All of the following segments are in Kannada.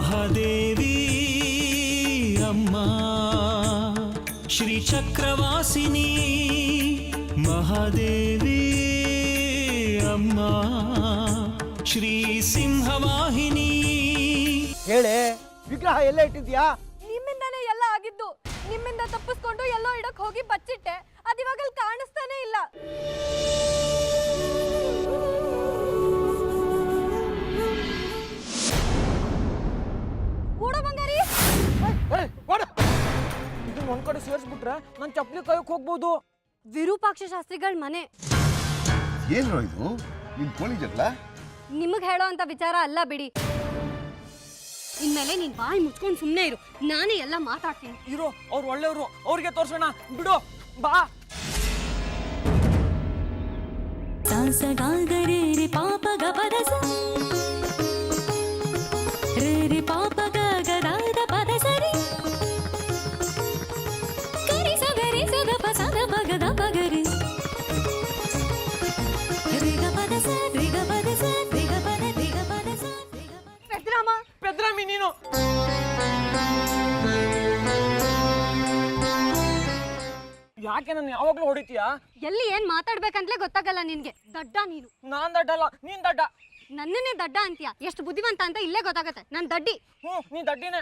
ಮಹಾದೇವಿ ಅಮ್ಮ ಶ್ರೀ ಚಕ್ರವಾಸಿನಿ ಮಹಾದೇವಿ ಅಮ್ಮ ಶ್ರೀ ಸಿಂಹವಾಹಿನಿ. ಹೇಳೆ, ವಿಗ್ರಹ ಎಲ್ಲ ಇಟ್ಟಿದ್ಯಾ? ನಿಮ್ಮಿಂದಾನೇ ಎಲ್ಲ ಆಗಿದ್ದು. ನಿಮ್ಮಿಂದ ತಪ್ಪಿಸ್ಕೊಂಡು ಎಲ್ಲೋ ಇಡಕ್ ಹೋಗಿ ಬಚ್ಚಿಟ್ಟೆ. ಅದಿವಾಗ ಅಲ್ಲಿ ಕಾಣಿಸ್ತಾನೆ ಇಲ್ಲ. ಓಡೋ ಬಂಗಾರಿ. ಇದನ್ನ ಒಂದ್ ಕಡೆ ಸೇರಿಸ್ಬಿಟ್ರೆ ನನ್ ಚಪ್ಪಲಿ ಕಾಯಕ್ ಹೋಗ್ಬೋದು. ವಿರೂಪಾಕ್ಷ ಶಾಸ್ತ್ರಿಗಳ ಮನೆ. ಏನು ಇದು? ನಿನ್ ಕೋಳಿ ಜಗಳ? ನಿಮಗ್ ಹೇಳೋ ಅಂತ ವಿಚಾರ ಅಲ್ಲ ಬಿಡಿ. ಇನ್ಮೇಲೆ ನೀನ್ ಬಾಯಿ ಮುಚ್ಕೊಂಡು ಸುಮ್ಮನೆ ಇರು. ನಾನೇ ಎಲ್ಲ ಮಾತಾಡ್ತೀನಿ. ಇರೋ, ಅವ್ರು ಒಳ್ಳೆಯವರು, ಅವ್ರಿಗೆ ತೋರ್ಸೋಣ. ಬಿಡು, ಬಾ. रे पाप ग पद स रे पाप ग ग दा द पद स रे गरि स द प स द प ग द प ग रे रे ग पद स रे ग पद स रे ग पद रे ग पद स. ಪೆದ್ರಾಮಿ ನೀನು. ಯಾಕೆ ನಾನು ಯಾವಾಗ್ಲೂ ಹೊಡಿತೀಯಾ? ಎಲ್ಲಿ ಏನ್ ಮಾತಾಡ್ಬೇಕಂತಲೇ ಗೊತ್ತಾಗಲ್ಲ ನಿನ್ಗೆ. ದಡ್ಡ ನೀನು. ನಾನ್ ದಡ್ಡಲ್ಲ, ನೀನ್ ದಡ್ಡ. ನನ್ನನ್ನೇ ದಡ್ಡ ಅಂತೀಯ. ಎಷ್ಟು ಬುದ್ಧಿವಂತ ಅಂತ ಇಲ್ಲೇ ಗೊತ್ತಾಗತ್ತೆ. ನಾನ್ ದಡ್ಡಿ. ನೀನ್ ದಡ್ಡಿನೇ.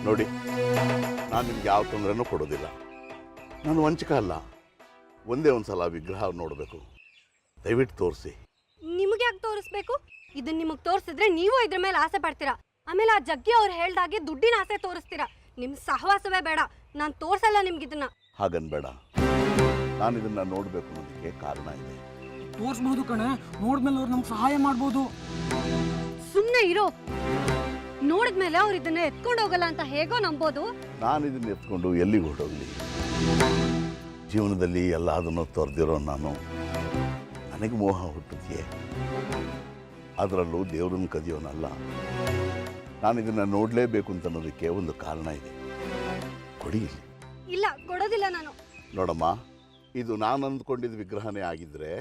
ನೋಡಿ, ನಾನು ನಿಮ್ಗೆ ಯಾವ ತೊಂದರೆನೂ ಕೊಡೋದಿಲ್ಲ. ನಾನು ವಂಚಕ ಅಲ್ಲ. ಒಂದೇ ಒಂದ್ಸಲ ವಿಗ್ರಹ ನೋಡಬೇಕು. ದಯವಿಟ್ಟು ತೋರಿಸಿ. ನಿಮಗೆ ಯಾಕೆ ತೋರಿಸ್ಬೇಕು? ಇದನ್ನ ನಿಮಗ್ ತೋರಿಸಿದ್ರೆ ನೀವು ಇದ್ರ ಮೇಲೆ ಆಸೆ ಪಡ್ತೀರಾ. ಆಮೇಲೆ ಆ ಜಗ್ಗಿ ಅವ್ರು ಹೇಳ್ದಾಗೆ ದುಡ್ಡಿನ ಆಸೆ ತೋರಿಸ್ತೀರಾ. ನಿಮ್ ಸಹವಾಸವೇ ಬೇಡ. ನಾನ್ ತೋರ್ಸಲ್ಲ ನಿಮ್ಗಿದನ್ನ. ಹಾಗನ್ಬೇಡ. ನಾನು ಇದನ್ನ ನೋಡ್ಬೇಕು ಅನ್ನೋದಕ್ಕೆ ಕಾರಣ ಇದೆ. ತೋರಿಸ್ಬಹುದು ಕಣೆ. ನೋಡ್ಮೇಲೆ ಅವ್ರು ನಮ್ಗೆ ಸಹಾಯ ಮಾಡ್ಬೋದು. ಸುಮ್ನೆ ಇರೋ. ನೋಡಿದ್ಮೇಲೆ ಅವ್ರು ಇದನ್ನ ಎತ್ಕೊಂಡು ಹೋಗಲ್ಲ ಅಂತ ಹೇಗೋ ನಂಬೋದು. ನಾನು ಇದನ್ನ ಎತ್ಕೊಂಡು ಎಲ್ಲಿಗೆ ಹೊರಟೋಗ್ಲಿ? ಜೀವನದಲ್ಲಿ ಎಲ್ಲ ಅದನ್ನು ತೊರೆದಿರೋ ನಾನು, ನನಗೆ ಮೋಹ ಹುಟ್ಟಿದೆಯೇ? ಅದರಲ್ಲೂ ದೇವ್ರನ್ನ ಕದಿಯೋನಲ್ಲ. ನಾನು ಇದನ್ನ ನೋಡಲೇಬೇಕು ಅಂತ ಅನ್ನೋದಕ್ಕೆ ಒಂದು ಕಾರಣ ಇದೆ. ಕೊಡಿ ಇಲ್ಲಿ. ಇಲ್ಲ, ಕೊಡೋದಿಲ್ಲ ನಾನು. ನೋಡಮ್ಮ, ಇದು ನಾನು ಅಂದ್ಕೊಂಡಿದ್ದ ವಿಗ್ರಹನೇ ಆಗಿದ್ರೆ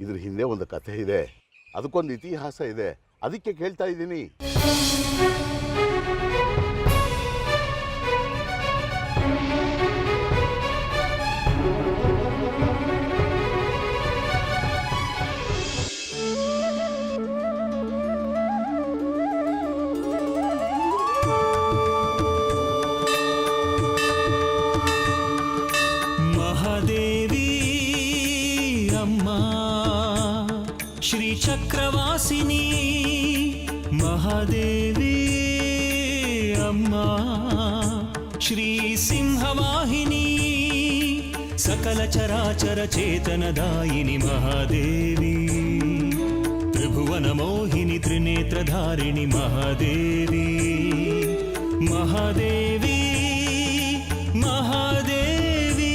ಇದ್ರ ಹಿಂದೆ ಒಂದು ಕಥೆ ಇದೆ, ಅದಕ್ಕೊಂದು ಇತಿಹಾಸ ಇದೆ. ಅದಕ್ಕೆ ಕೇಳ್ತಾ ಇದ್ದೀನಿ. ಮಹಾದೇವಿ ಅಮ್ಮ ಶ್ರೀ ಚಕ್ರವಾಸಿನಿ ಮಹಾದೇವಿ ಅಮ್ಮ ಶ್ರೀ ಸಿಂಹವಾಹಿನಿ ಸಕಲ ಚರಾಚರ ಚೇತನದಾಯಿನಿ ಮಹಾದೇವಿ ತ್ರಿಭುವನ ಮೋಹಿನಿ ತ್ರಿನೇತ್ರಧಾರಿಣಿ ಮಹಾದೇವಿ ಮಹಾದೇವಿ ಮಹಾದೇವಿ.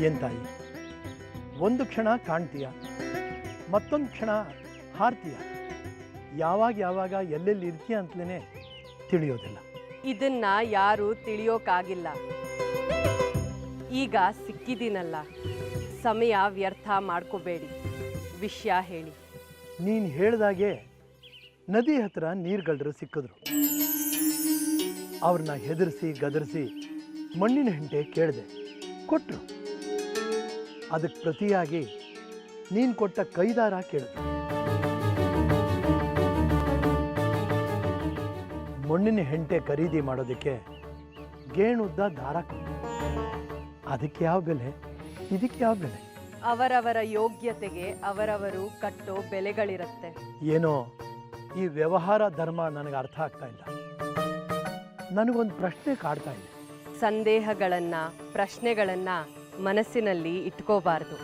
ಏನ್ ತಾಯಿ, ಒಂದು ಕ್ಷಣ ಕಾಣ್ತೀಯ, ಮತ್ತೊಂದು ಕ್ಷಣ ಹಾರ್ತೀಯ. ಯಾವಾಗ ಎಲ್ಲೆಲ್ಲಿ ಇರ್ತೀಯ ಅಂತಲೇ ತಿಳಿಯೋದಿಲ್ಲ. ಇದನ್ನ ಯಾರು ತಿಳಿಯೋಕ್ಕಾಗಿಲ್ಲ. ಈಗ ಸಿಕ್ಕಿದ್ದೀನಲ್ಲ, ಸಮಯ ವ್ಯರ್ಥ ಮಾಡ್ಕೋಬೇಡಿ. ವಿಷಯ ಹೇಳಿ. ನೀನು ಹೇಳ್ದಾಗೆ ನದಿ ಹತ್ರ ನೀರ್ಗಳ್ರು ಸಿಕ್ಕಿದ್ರು. ಅವ್ರನ್ನ ಹೆದರಿಸಿ ಗದರಿಸಿ ಮಣ್ಣಿನ ಹೆಂಟೆ ಕೇಳಿದೆ, ಕೊಟ್ಟರು. ಅದಕ್ಕೆ ಪ್ರತಿಯಾಗಿ ನೀನು ಕೊಟ್ಟ ಕೈದಾರ ಕೇಳಿದ್ರು. ಮಣ್ಣಿನ ಹೆಂಟೆ ಖರೀದಿ ಮಾಡೋದಕ್ಕೆ ಗೇಣುದ್ದ ದಾರ ಕೊಟ್ಟರು. ಅದಕ್ಕೆ ಯಾವ ಬೆಲೆ, ಇದಕ್ಕೆ ಯಾವ ಬೆಲೆ? ಅವರವರ ಯೋಗ್ಯತೆಗೆ ಅವರವರು ಕಟ್ಟೋ ಬೆಲೆಗಳಿರುತ್ತೆ. ಏನೋ ಈ ವ್ಯವಹಾರ ಧರ್ಮ ನನಗೆ ಅರ್ಥ ಆಗ್ತಾ ಇಲ್ಲ. ನನಗೊಂದು ಪ್ರಶ್ನೆ ಕಾಡ್ತಾ ಇದೆ. ಸಂದೇಹಗಳನ್ನ, ಪ್ರಶ್ನೆಗಳನ್ನ ಮನಸ್ಸಿನಲ್ಲಿ ಇಟ್ಕೋಬಾರ್ದು.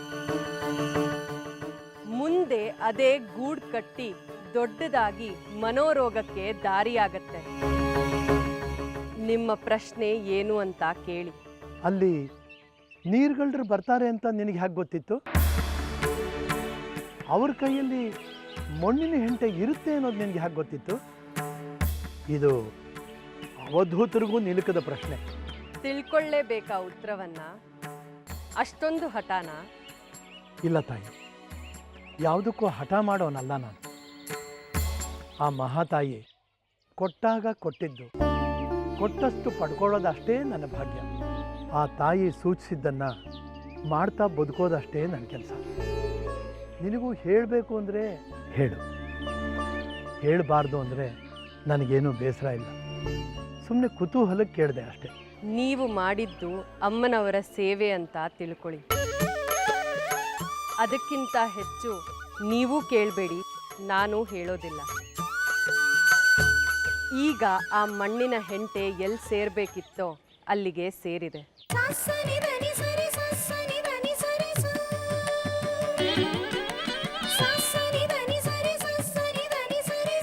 ಮುಂದೆ ಅದೇ ಗೂಡು ಕಟ್ಟಿ ದೊಡ್ಡದಾಗಿ ಮನೋರೋಗಕ್ಕೆ ದಾರಿಯಾಗತ್ತೆ. ನಿಮ್ಮ ಪ್ರಶ್ನೆ ಏನು ಅಂತ ಕೇಳಿ. ಅಲ್ಲಿ ನೀರ್ಗಳ್ರು ಬರ್ತಾರೆ ಅಂತ ನಿನಗೆ ಹೇಗೆ ಗೊತ್ತಿತ್ತು? ಅವ್ರ ಕೈಯಲ್ಲಿ ಮಣ್ಣಿನ ಹೆಂಟೆ ಇರುತ್ತೆ ಅನ್ನೋದು ನಿನಗೆ ಹೇಗೆ ಗೊತ್ತಿತ್ತು? ಇದು ಅವಧೂತರಿಗೂ ನಿಲುಕದ ಪ್ರಶ್ನೆ. ತಿಳ್ಕೊಳ್ಳೇಬೇಕಾ ಉತ್ತರವನ್ನ? ಅಷ್ಟೊಂದು ಹಠಾನ? ಇಲ್ಲ ತಾಯಿ, ಯಾವುದಕ್ಕೂ ಹಠ ಮಾಡೋನಲ್ಲ ನಾನು. ಆ ಮಹಾತಾಯಿ ಕೊಟ್ಟಾಗ ಕೊಟ್ಟಿದ್ದು, ಕೊಟ್ಟಷ್ಟು ಪಡ್ಕೊಳ್ಳೋದಷ್ಟೇ ನನ್ನ ಭಾಗ್ಯ. ಆ ತಾಯಿ ಸೂಚಿಸಿದ್ದನ್ನು ಮಾಡ್ತಾ ಬದುಕೋದಷ್ಟೇ ನನ್ನ ಕೆಲಸ. ನಿನಗೂ ಹೇಳಬೇಕು ಅಂದರೆ ಹೇಳು, ಹೇಳಬಾರ್ದು ಅಂದರೆ ನನಗೇನು ಬೇಸರ ಇಲ್ಲ. ಸುಮ್ಮನೆ ಕುತೂಹಲಕ್ಕೆ ಕೇಳಿದೆ ಅಷ್ಟೇ. ನೀವು ಮಾಡಿದ್ದು ಅಮ್ಮನವರ ಸೇವೆ ಅಂತ ತಿಳ್ಕೊಳ್ಳಿ. ಅದಕ್ಕಿಂತ ಹೆಚ್ಚು ನೀವು ಕೇಳಬೇಡಿ, ನಾನು ಹೇಳೋದಿಲ್ಲ. ಈಗ ಆ ಮಣ್ಣಿನ ಹೆಂಟೆ ಎಲ್ಲಿ ಸೇರ್ಬೇಕಿತ್ತೋ ಅಲ್ಲಿಗೆ ಸೇರಿದೆ. ಸನಿ ಧನಿ ಸರಿ ಸನಿ ಧನಿ ಸರಿ ಸನಿ ಧನಿ ಸರಿ ಸನಿ ಧನಿ ಸರಿ ಧನಿ ಸನಿ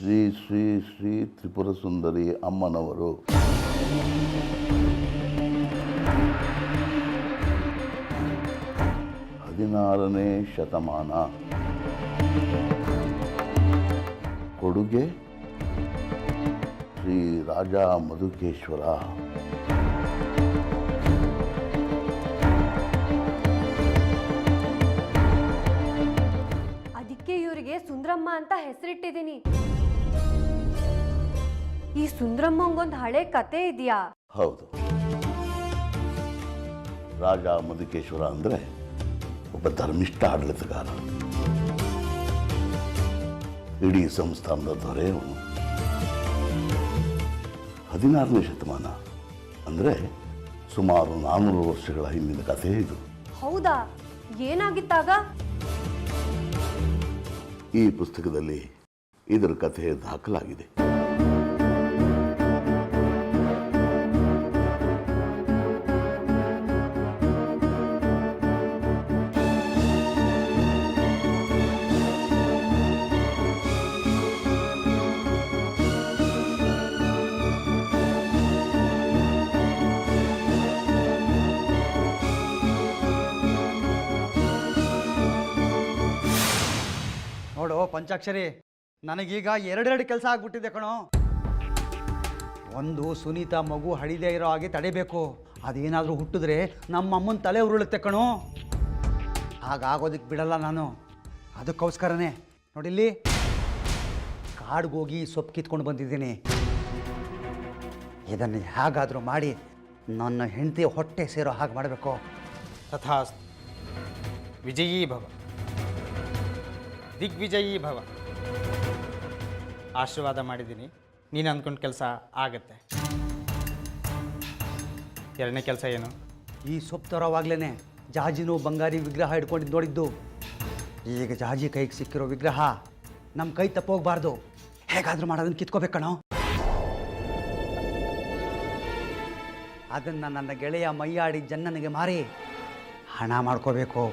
ಶ್ರೀ ಶ್ರೀ ಶ್ರೀ ತ್ರಿಪುರ ಸುಂದರಿ ಅಮ್ಮನವರು 16ನೇ ಶತಮಾನ. ಕೊಡುಗೆ ಶ್ರೀ ರಾಜ ಮಧುಕೇಶ್ವರ. ಅದಕ್ಕೆ ಇವರಿಗೆ ಸುಂದ್ರಮ್ಮ ಅಂತ ಹೆಸರಿಟ್ಟಿದ್ದೀನಿ. ಈ ಸುಂದ್ರಮ್ಮಂಗೊಂದು ಹಳೆ ಕತೆ ಇದೆಯಾ? ಹೌದು, ರಾಜ ಮಧುಕೇಶ್ವರ ಅಂದರೆ ಒಬ್ಬ ಧರ್ಮಿಷ್ಠ ಆಡಳಿತಗಾರ. ಇಡೀ ಸಂಸ್ಥಾನದ ದೊರೆ ಅವನು. 16ನೇ ಶತಮಾನ ಅಂದರೆ ಸುಮಾರು 400 ವರ್ಷಗಳ ಹಿಂದಿನ ಕಥೆ ಇದು. ಹೌದಾ? ಏನಾಗಿತ್ತಾಗ? ಈ ಪುಸ್ತಕದಲ್ಲಿ ಇದರ ಕಥೆ ದಾಖಲಾಗಿದೆ. ನೋಡು ಪಂಚಾಕ್ಷರಿ, ನನಗೀಗ ಎರಡೆರಡು ಕೆಲಸ ಆಗ್ಬಿಟ್ಟಿದೆ ಕಣೋ. ಒಂದು, ಸುನೀತಾ ಮಗು ಹಳಿದೇ ಇರೋ ಹಾಗೆ ತಡಿಬೇಕು. ಅದೇನಾದರೂ ಹುಟ್ಟಿದ್ರೆ ನಮ್ಮ ಅಮ್ಮನ ತಲೆ ಉರುಳುತ್ತೆ ಕಣೋ. ಹಾಗಾಗೋದಕ್ಕೆ ಬಿಡಲ್ಲ ನಾನು. ಅದಕ್ಕೋಸ್ಕರನೇ ನೋಡಿಲ್ಲಿ ಕಾಡ್ಗೋಗಿ ಸೊಪ್ಪು ಕಿತ್ಕೊಂಡು ಬಂದಿದ್ದೀನಿ. ಇದನ್ನು ಹೇಗಾದರೂ ಮಾಡಿ ನನ್ನ ಹೆಂಡತಿ ಹೊಟ್ಟೆ ಸೇರೋ ಹಾಗೆ ಮಾಡಬೇಕು. ತಥಾಸ್ತು. ವಿಜಯೀ ಭವ, ದಿಗ್ವಿಜಯೀ ಭವ. ಆಶೀರ್ವಾದ ಮಾಡಿದ್ದೀನಿ. ನೀನು ಅಂದ್ಕೊಂಡ ಕೆಲಸ ಆಗತ್ತೆ. ಎರಡನೇ ಕೆಲಸ ಏನು? ಈ ಸೊಪ್ಪು ತರೋವಾಗ್ಲೇ ಜಾಜಿನೂ ಬಂಗಾರಿ ವಿಗ್ರಹ ಹಿಡ್ಕೊಂಡಿದ್ದು ನೋಡಿದ್ದು. ಈಗ ಜಾಜಿ ಕೈಗೆ ಸಿಕ್ಕಿರೋ ವಿಗ್ರಹ ನಮ್ಮ ಕೈ ತಪ್ಪೋಗ್ಬಾರ್ದು. ಹೇಗಾದರೂ ಮಾಡೋದನ್ನು ಕಿತ್ಕೋಬೇಕಣೋ. ಅದನ್ನು ನನ್ನ ಗೆಳೆಯ ಮೈಯಾಡಿ ಜನ್ನನಿಗೆ ಮಾರಿ ಹಣ ಮಾಡ್ಕೋಬೇಕು.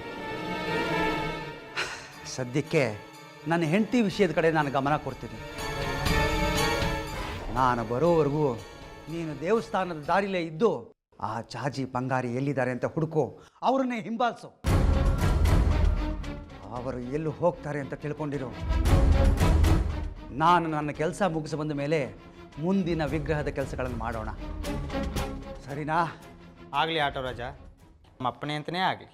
ಸದ್ಯಕ್ಕೆ ನನ್ನ ಹೆಂಡತಿ ವಿಷಯದ ಕಡೆ ನಾನು ಗಮನ ಕೊಡ್ತೀನಿ. ನಾನು ಬರೋವರೆಗೂ ನೀನು ದೇವಸ್ಥಾನದ ದಾರಿಲೇ ಇದ್ದು ಆ ಜಾಜಿ ಬಂಗಾರಿ ಎಲ್ಲಿದ್ದಾರೆ ಅಂತ ಹುಡುಕು, ಅವರನ್ನೇ ಹಿಂಬಾಲಿಸು. ಅವರು ಎಲ್ಲಿ ಹೋಗ್ತಾರೆ ಅಂತ ತಿಳ್ಕೊಂಡಿರು. ನಾನು ನನ್ನ ಕೆಲಸ ಮುಗಿಸಿ ಬಂದ ಮೇಲೆ ಮುಂದಿನ ವಿಗ್ರಹದ ಕೆಲಸಗಳನ್ನು ಮಾಡೋಣ. ಸರಿನಾ? ಆಗಲಿ ಆಟೋ ರಾಜ, ನಮ್ಮ ಅಪ್ಪನೇ ಅಂತಲೇ ಆಗಲಿ.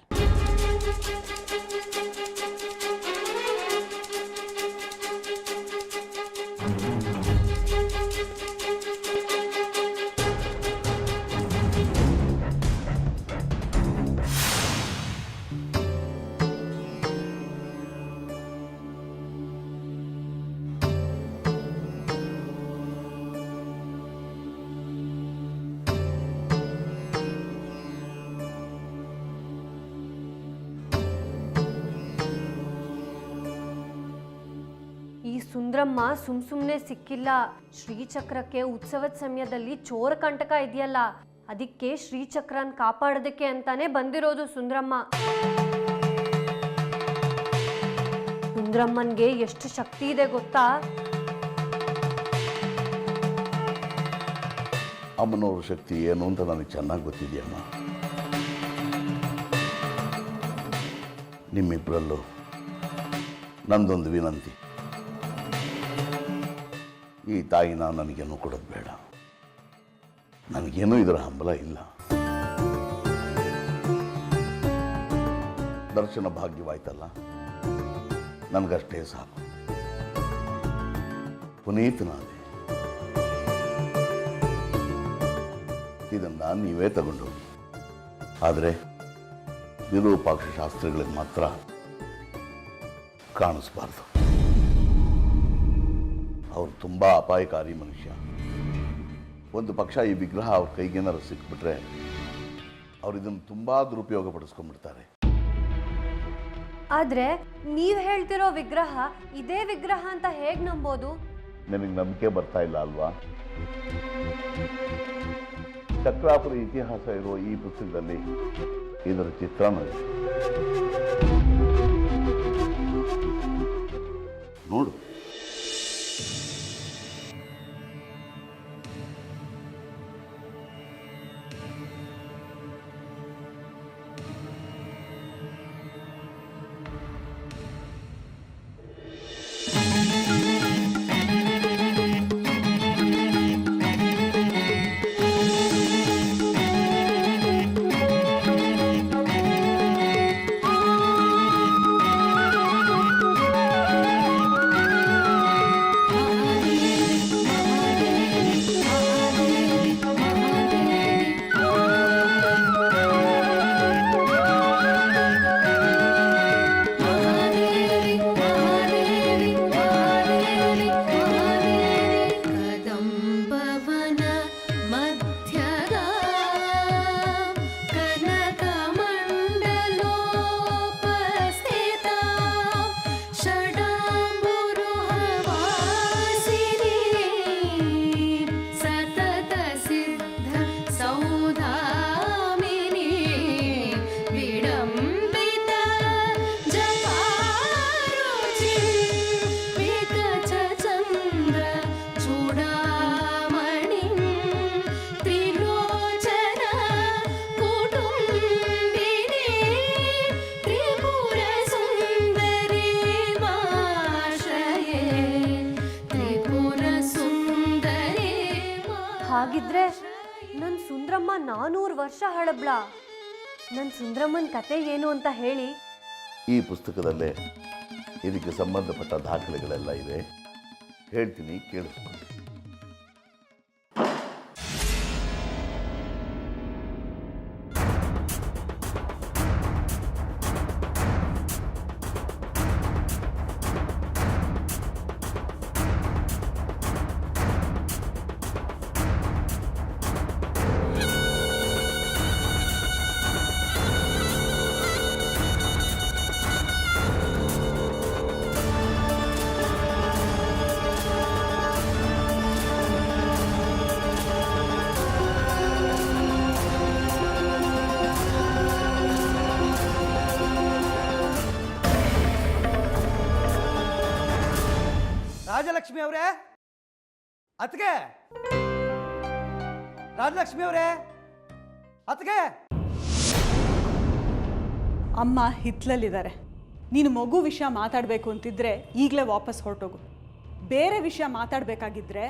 ಸುಂದ್ರಮ್ಮ ಸುಮ್ನೆ ಸಿಕ್ಕಿಲ್ಲ. ಶ್ರೀಚಕ್ರಕ್ಕೆ ಉತ್ಸವದ ಸಮಯದಲ್ಲಿ ಚೋರ ಕಂಟಕ ಇದೆಯಲ್ಲ, ಅದಕ್ಕೆ ಶ್ರೀಚಕ್ರನ್ ಕಾಪಾಡೋದಕ್ಕೆ ಅಂತಾನೆ ಬಂದಿರೋದು ಸುಂದ್ರಮ್ಮ. ಸುಂದ್ರಮ್ಮನ್ಗೆ ಎಷ್ಟು ಶಕ್ತಿ ಇದೆ ಗೊತ್ತಾ? ಅಮ್ಮನವ್ರ ಶಕ್ತಿ ಏನು ಅಂತ ನನಗೆ ಚೆನ್ನಾಗಿ ಗೊತ್ತಿದೆಯಮ್ಮ. ನಿಮ್ಮಿಬ್ಬರಲ್ಲೂ ನಂದೊಂದು ವಿನಂತಿ, ಈ ತಾಯಿನ ನನಗೇನು ಕೊಡೋದು ಬೇಡ. ನನಗೇನೂ ಇದರ ಹಂಬಲ ಇಲ್ಲ. ದರ್ಶನ ಭಾಗ್ಯವಾಯ್ತಲ್ಲ, ನನಗಷ್ಟೇ ಸಾಕು. ಪುನೀತನಾದೆ. ಇದನ್ನು ನೀವೇ ತಗೊಂಡೋಗಿ. ಆದರೆ ವಿರೂಪಾಕ್ಷ ಶಾಸ್ತ್ರಿಗಳಿಗೆ ಮಾತ್ರ ಕಾಣಿಸ್ಬಾರ್ದು. ಅವರು ತುಂಬ ಅಪಾಯಕಾರಿ ಮನುಷ್ಯ. ಒಂದು ಪಕ್ಷ ಈ ವಿಗ್ರಹ ಅವ್ರ ಕೈಗೇನಾರು ಸಿಕ್ಬಿಟ್ರೆ ಅವ್ರು ಇದನ್ನು ತುಂಬ ದುರುಪಯೋಗ ಪಡಿಸ್ಕೊಂಡ್ಬಿಡ್ತಾರೆ. ಆದ್ರೆ ನೀವ್ ಹೇಳ್ತಿರೋ ವಿಗ್ರಹ ಇದೇ ವಿಗ್ರಹ ಅಂತ ಹೇಗ್ ನಂಬೋದು? ನನಗೆ ನಂಬಿಕೆ ಬರ್ತಾ ಇಲ್ಲ ಅಲ್ವಾ? ಚಕ್ರಾಪುರ ಇತಿಹಾಸ ಇರುವ ಈ ಪುಸ್ತಕದಲ್ಲಿ ಇದರ ಚಿತ್ರಣ ಇದೆ. ನೋಡು. ಹಾಗಿದ್ರೆ ನನ್ ಸುಂದ್ರಮ್ಮ 400 ವರ್ಷ ಹಳಬ್ಳ. ನನ್ ಸುಂದ್ರಮ್ಮನ್ ಕತೆ ಏನು ಅಂತ ಹೇಳಿ. ಈ ಪುಸ್ತಕದಲ್ಲೇ ಇದಕ್ಕೆ ಸಂಬಂಧಪಟ್ಟ ದಾಖಲೆಗಳೆಲ್ಲ ಇದೆ. ಹೇಳ್ತೀನಿ, ಕೇಳಿಸ್ಕೊಳ್ಳಿ. ರಾಜಲಕ್ಷ್ಮಿ ಅವರೇ, ಅತ್ಗೆ ರಾಜಲಕ್ಷ್ಮಿ ಅವರೇ, ಅತ್ಗೆ. ಅಮ್ಮ ಹಿತ್ಲಲ್ಲಿದ್ದಾರೆ. ನೀನು ಮಗು ವಿಷಯ ಮಾತಾಡಬೇಕು ಅಂತಿದ್ರೆ ಈಗಲೇ ವಾಪಸ್ ಹೊರಟೋಗು. ಬೇರೆ ವಿಷಯ ಮಾತಾಡಬೇಕಾಗಿದ್ದರೆ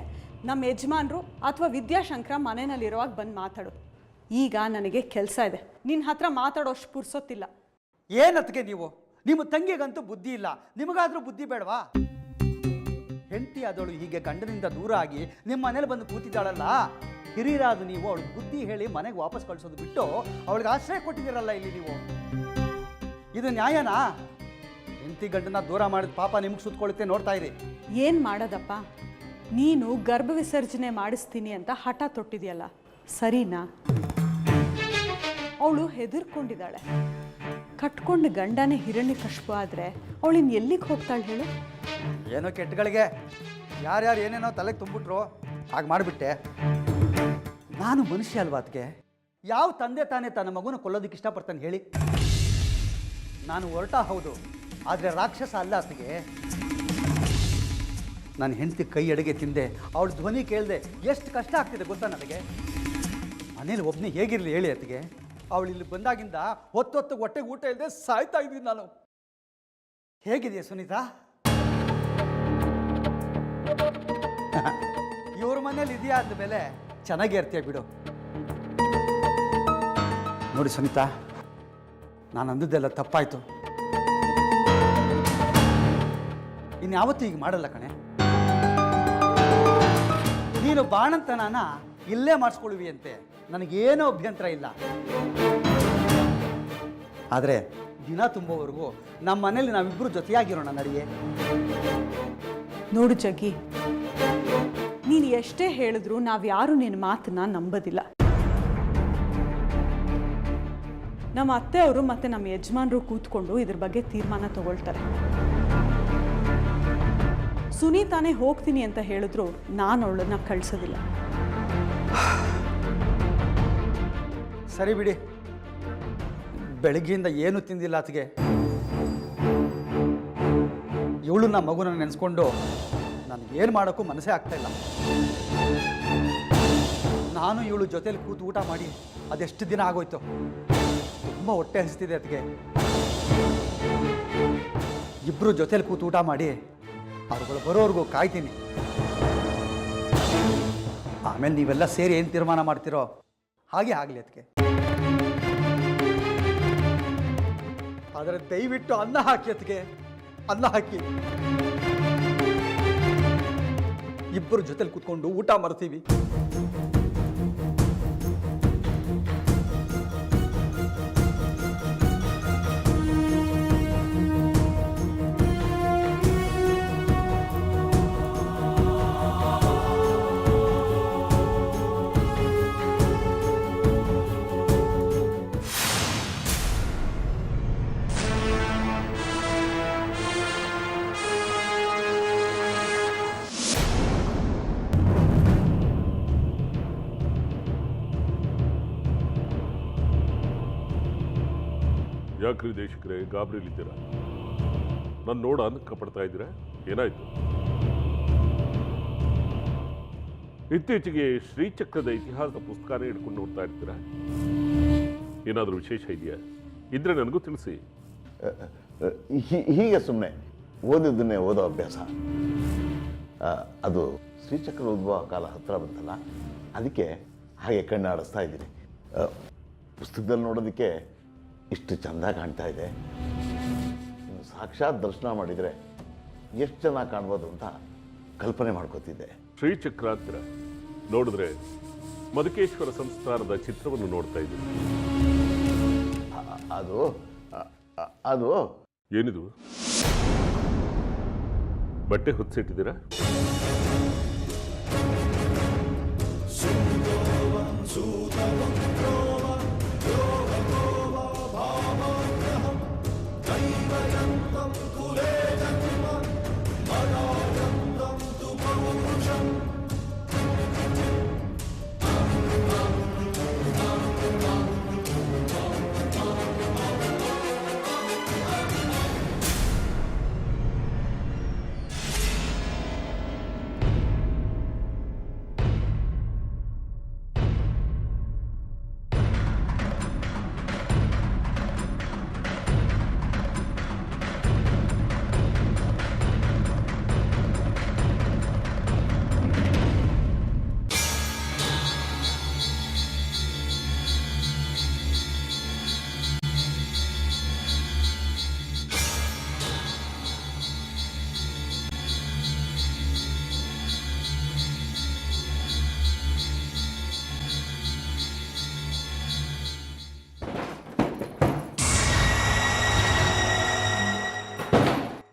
ನಮ್ಮ ಯಜಮಾನರು ಅಥವಾ ವಿದ್ಯಾಶಂಕರ ಮನೆಯಲ್ಲಿರುವಾಗ ಬಂದು ಮಾತಾಡು. ಈಗ ನನಗೆ ಕೆಲಸ ಇದೆ. ನಿನ್ನ ಹತ್ರ ಮಾತಾಡೋಷ್ಟು ಪುರ್ಸೊತ್ತಿಲ್ಲ. ಏನತ್ಗೆ ನೀವು? ನಿಮ್ಮ ತಂಗಿಗಂತೂ ಬುದ್ಧಿ ಇಲ್ಲ, ನಿಮಗಾದರೂ ಬುದ್ಧಿ ಬೇಡವಾ? ಹೆಂಡತಿ ಆದವಳು ಹೀಗೆ ಗಂಡನಿಂದ ದೂರ ಆಗಿ ನಿಮ್ಮ ಮನೇಲಿ ಬಂದು ಕೂತಿದ್ದಾಳಲ್ಲ, ಹಿರಿಯರಾದ ನೀವು ಅವಳು ಬುದ್ಧಿ ಹೇಳಿ ಮನೆಗೆ ವಾಪಸ್ ಕಳಿಸೋದು ಬಿಟ್ಟು ಅವಳಿಗೆ ಆಶ್ರಯ ಕೊಟ್ಟಿದ್ದೀರಲ್ಲ ಇಲ್ಲಿ ನೀವು. ಇದು ನ್ಯಾಯನಾ? ಹೆಂಡತಿ ಗಂಡನ ದೂರ ಮಾಡಿದ ಪಾಪ ನಿಮ್ಗೆ ಸುತ್ಕೊಳುತ್ತೆ, ನೋಡ್ತಾ ಇರಿ. ಏನು ಮಾಡೋದಪ್ಪ, ನೀನು ಗರ್ಭ ವಿಸರ್ಜನೆ ಮಾಡಿಸ್ತೀನಿ ಅಂತ ಹಠ ತೊಟ್ಟಿದೆಯಲ್ಲ, ಸರಿನಾ? ಅವಳು ಹೆದರ್ಕೊಂಡಿದ್ದಾಳೆ. ಕಟ್ಕೊಂಡು ಗಂಡನೇ ಹಿರಣ್ಯಕಶಿಪು ಆದರೆ ಅವಳಿನ್ ಎಲ್ಲಿಗೆ ಹೋಗ್ತಾಳೆ ಹೇಳು? ಏನೋ ಕೆಟ್ಟಗಳಿಗೆ ಯಾರ್ಯಾರು ಏನೇನೋ ತಲೆಗೆ ತುಂಬಿಟ್ರು ಹಾಗೆ ಮಾಡಿಬಿಟ್ಟೆ. ನಾನು ಮನುಷ್ಯ ಅಲ್ವಾ ಅದಕ್ಕೆ? ಯಾವ ತಂದೆ ತಾನೇ ತನ್ನ ಮಗುನ ಕೊಲ್ಲೋದಕ್ಕೆ ಇಷ್ಟಪಡ್ತಾನೆ ಹೇಳಿ? ನಾನು ಹೊರಟ ಹೌದು, ಆದರೆ ರಾಕ್ಷಸ ಅಲ್ಲ ಅದಕ್ಕೆ. ನಾನು ಹೆಂಡತಿ ಕೈ ಅಡುಗೆ ತಿಂದೆ, ಅವಳ ಧ್ವನಿ ಕೇಳಿದೆ, ಎಷ್ಟು ಕಷ್ಟ ಆಗ್ತಿದೆ ಗೊತ್ತಾ ನನಗೆ? ಮನೇಲಿ ಒಬ್ಬನೇ ಹೇಗಿರಲಿ ಹೇಳಿ ಅದಕ್ಕೆ? ಅವಳು ಇಲ್ಲಿ ಬಂದಾಗಿಂದ ಹೊತ್ತೊತ್ತು ಹೊಟ್ಟೆಗೆ ಊಟ ಇಲ್ಲದೆ ಸಾಯ್ತಾ ಇದ್ದೀನಿ ನಾನು. ಹೇಗಿದೆಯಾ ಸುನೀತಾ? ಇವ್ರ ಮನೇಲಿ ಇದೆಯಾ ಅಂದಮೇಲೆ ಚೆನ್ನಾಗೇ ಇರ್ತೀಯ ಬಿಡು. ನೋಡಿ ಸುನೀತಾ, ನಾನು ಅಂದದ್ದೆಲ್ಲ ತಪ್ಪಾಯಿತು. ಇನ್ಯಾವತ್ತೂ ಈಗ ಮಾಡಲ್ಲ ಕಣೆ. ನೀನು ಬಾಣಂತನಾನ ಇಲ್ಲೇ ಮಾಡಿಸ್ಕೊಳ್ವಿ ಅಂತೆ, ನನಗೇನೂ ಅಭ್ಯಂತರ ಇಲ್ಲ. ಆದರೆ ದಿನ ತುಂಬೋವರೆಗೂ ನಮ್ಮ ಮನೇಲಿ ನಾವಿಬ್ಬರು ಜೊತೆಯಾಗಿರೋಣ ನಡಿಯೇ. ನೋಡು ಜಗ್ಗಿ, ನೀನು ಎಷ್ಟೇ ಹೇಳಿದ್ರು ನಾವ್ಯಾರೂ ನಿನ್ನ ಮಾತನ್ನ ನಂಬೋದಿಲ್ಲ. ನಮ್ಮ ಅತ್ತೆಯವರು ಮತ್ತು ನಮ್ಮ ಯಜಮಾನರು ಕೂತ್ಕೊಂಡು ಇದ್ರ ಬಗ್ಗೆ ತೀರ್ಮಾನ ತಗೊಳ್ತಾರೆ. ಸುನೀತಾನೇ ಹೋಗ್ತೀನಿ ಅಂತ ಹೇಳಿದ್ರು ನಾನು ಅವಳನ್ನ ಕಳಿಸೋದಿಲ್ಲ. ಸರಿ ಬಿಡಿ, ಬೆಳಗ್ಗೆಯಿಂದ ಏನು ತಿಂದಿಲ್ಲ ಆತಗೆ. ಇವಳು ನಮ್ಮ ಮಗುನ ನೆನೆಸ್ಕೊಂಡು ನನಗೇನು ಮಾಡೋಕ್ಕೂ ಮನಸ್ಸೇ ಆಗ್ತಾ ಇಲ್ಲ. ನಾನು ಇವಳು ಜೊತೇಲಿ ಕೂತು ಊಟ ಮಾಡಿ ಅದೆಷ್ಟು ದಿನ ಆಗೋಯ್ತು. ತುಂಬ ಹೊಟ್ಟೆ ಹಸಿತಿದೆ ಅದಕ್ಕೆ. ಇಬ್ಬರು ಜೊತೇಲಿ ಕೂತು ಊಟ ಮಾಡಿ ಅವ್ರುಗಳು ಬರೋವರೆಗೂ ಕಾಯ್ತೀನಿ. ಆಮೇಲೆ ನೀವೆಲ್ಲ ಸೇರಿ ಏನು ತೀರ್ಮಾನ ಮಾಡ್ತಿರೋ ಹಾಗೆ ಆಗಲಿ ಅದಕ್ಕೆ. ಆದರೆ ದಯವಿಟ್ಟು ಅನ್ನ ಹಾಕಿ ಅದಕ್ಕೆ, ಅನ್ನ ಹಾಕಿ. ಇಬ್ಬರು ಜೊತೆಲಿ ಕೂತ್ಕೊಂಡು ಊಟ ಮಾಡ್ತೀವಿ. ಯಾಕ್ರಿ ದೇಶಕ್ರೆ ಗಾಬರಿಲಿದ್ದೀರಾ? ನಾನು ನೋಡ ಅನ್ನಕ್ಕ ಪಡ್ತಾ ಇದ್ದೀರಾ? ಏನಾಯ್ತು? ಇತ್ತೀಚೆಗೆ ಶ್ರೀಚಕ್ರದ ಇತಿಹಾಸದ ಪುಸ್ತಕನೇ ಹಿಡ್ಕೊಂಡು ನೋಡ್ತಾ ಇರ್ತೀರಾ? ಏನಾದರೂ ವಿಶೇಷ ಇದೆಯಾ? ಇದ್ರೆ ನನಗೂ ತಿಳಿಸಿ. ಹೀಗೆ ಸುಮ್ಮನೆ ಓದಿದ್ದನ್ನೇ ಓದೋ ಅಭ್ಯಾಸ. ಅದು ಶ್ರೀಚಕ್ರ ಉದ್ಭವ ಕಾಲ ಹತ್ತಿರ ಬಂತಲ್ಲ, ಅದಕ್ಕೆ ಹಾಗೆ ಕಣ್ಣಾಡಿಸ್ತಾ ಇದ್ದೀನಿ. ಪುಸ್ತಕದಲ್ಲಿ ನೋಡೋದಕ್ಕೆ ಇಷ್ಟು ಚೆಂದ ಕಾಣ್ತಾ ಇದೆ. ಸಾಕ್ಷಾತ್ ದರ್ಶನ ಮಾಡಿದರೆ ಎಷ್ಟು ಚೆನ್ನಾಗಿ ಕಾಣ್ಬೋದು ಅಂತ ಕಲ್ಪನೆ ಮಾಡ್ಕೋತಿದ್ದೆ. ಶ್ರೀಚಕ್ರ ಹತ್ರ ನೋಡಿದ್ರೆ ಮಧುಕೇಶ್ವರ ಸಂಸ್ಥಾನದ ಚಿತ್ರವನ್ನು ನೋಡ್ತಾ ಇದ್ದೀನಿ. ಅದು ಅದು ಏನಿದು? ಬಟ್ಟೆ ಹೊತ್ತಿಟ್ಟಿದ್ದೀರಾ?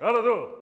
ಯಾರದು?